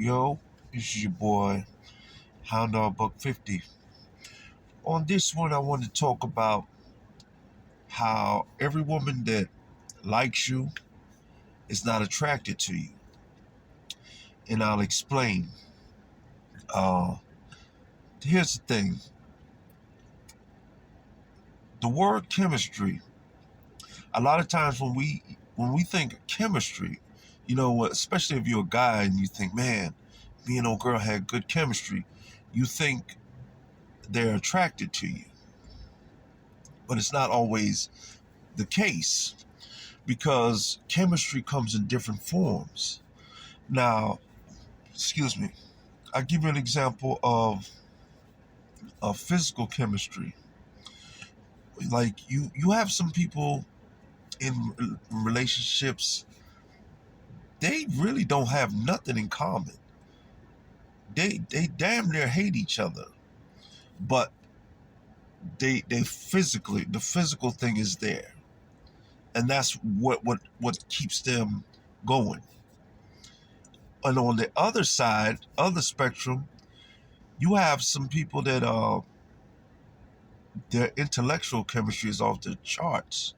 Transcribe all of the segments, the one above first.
Yo, this is your boy, Hound Dog Buck 50. On this one, I want to talk about how every woman that likes you is not attracted to you. And I'll explain. Uh, Here's the thing, the word chemistry, a lot of times when we think of chemistry, especially if you're a guy and you think, man, me and old girl had good chemistry, you think they're attracted to you. But it's not always the case because chemistry comes in different forms. Now, excuse me, I'll give you an example of physical chemistry. Like you have some people in relationships, they really don't have nothing in common. They damn near hate each other, but they physically, the physical thing is there, and that's what keeps them going. And on the other side of the spectrum, you have some people that their intellectual chemistry is off the charts,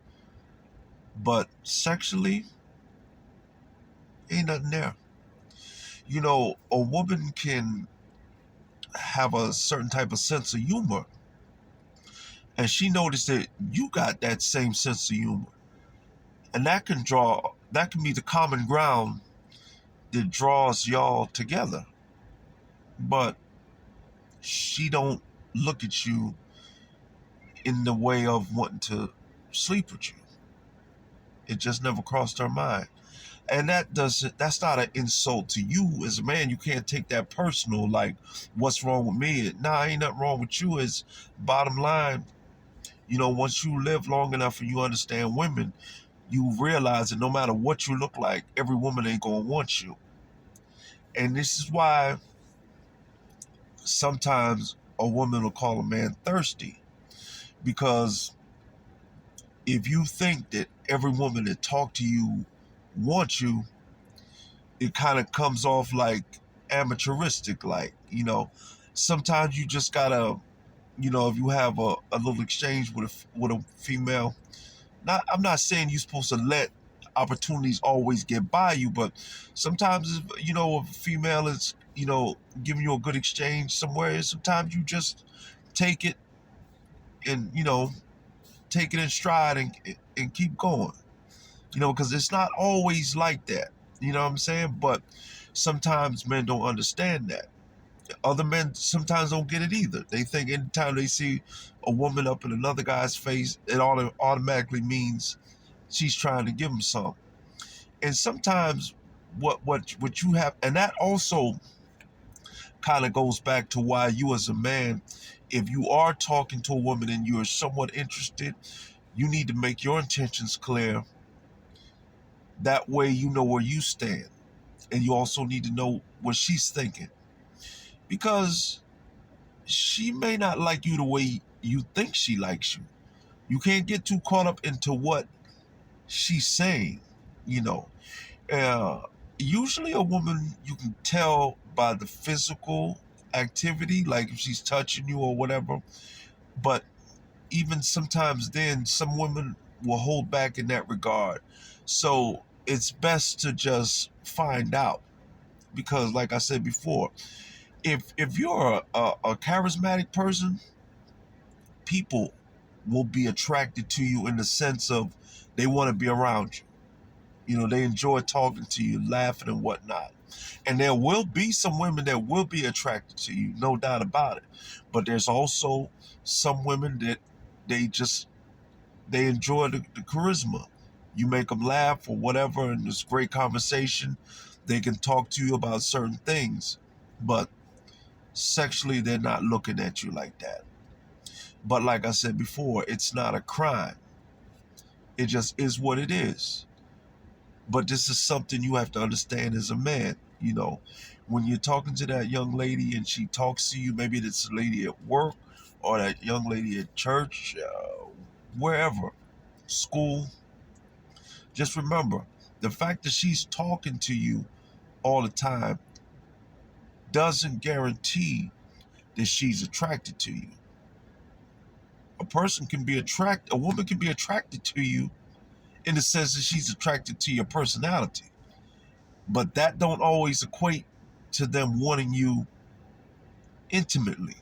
but sexually ain't nothing there. A woman can have a certain type of sense of humor, and she noticed that you got that same sense of humor, and that can be the common ground that draws y'all together. But she don't look at you in the way of wanting to sleep with you. It just never crossed her mind. And that's not an insult to you as a man. You can't take that personal, like, what's wrong with me? Nah, ain't nothing wrong with you. Is bottom line, once you live long enough and you understand women, you realize that no matter what you look like, every woman ain't gonna want you. And this is why sometimes a woman will call a man thirsty, because if you think that every woman that talk to you wants you, it kind of comes off like amateuristic. Like, sometimes you just gotta, if you have a little exchange with a female, I'm not saying you're supposed to let opportunities always get by you, but sometimes if a female is, giving you a good exchange somewhere, sometimes you just take it and, take it in stride and keep going. Because it's not always like that. You know what I'm saying? But sometimes men don't understand that. Other men sometimes don't get it either. They think anytime they see a woman up in another guy's face, it automatically means she's trying to give him some. And sometimes what you have, and that also kind of goes back to why you as a man, if you are talking to a woman and you're somewhat interested, you need to make your intentions clear. That way you know where you stand. And you also need to know what she's thinking. Because she may not like you the way you think she likes you. You can't get too caught up into what she's saying, you know. Uh, Usually a woman, you can tell by the physical activity, like if she's touching you or whatever. But even sometimes then, some women will hold back in that regard. So it's best to just find out. Because like I said before, if you're a charismatic person, people will be attracted to you in the sense of they want to be around you. They enjoy talking to you, laughing and whatnot. And there will be some women that will be attracted to you, no doubt about it. But there's also some women that they just they enjoy the charisma. You make them laugh or whatever, and it's great conversation. They can talk to you about certain things, but sexually, they're not looking at you like that. But like I said before, it's not a crime. It just is what it is. But this is something you have to understand as a man. When you're talking to that young lady and she talks to you, maybe it's a lady at work or that young lady at church, wherever, school, just remember the fact that she's talking to you all the time doesn't guarantee that she's attracted to you. A woman can be attracted to you in the sense that she's attracted to your personality. But that don't always equate to them wanting you intimately.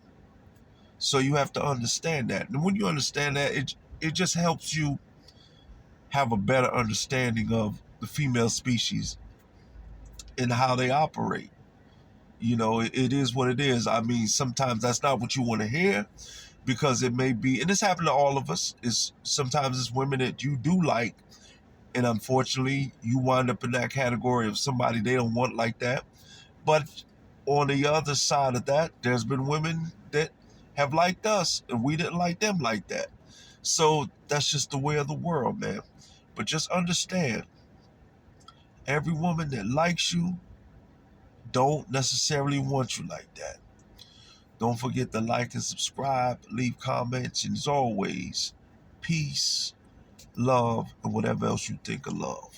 So you have to understand that. And when you understand that, it just helps you have a better understanding of the female species and how they operate. It is what it is. I mean, sometimes that's not what you want to hear, because it may be, and this happened to all of us, is sometimes it's women that you do like, and unfortunately you wind up in that category of somebody they don't want like that. But on the other side of that, there's been women that have liked us and we didn't like them like that. So that's just the way of the world, man. But just understand, every woman that likes you don't necessarily want you like that. Don't forget to like and subscribe, leave comments, and as always, peace, love, and whatever else you think of love.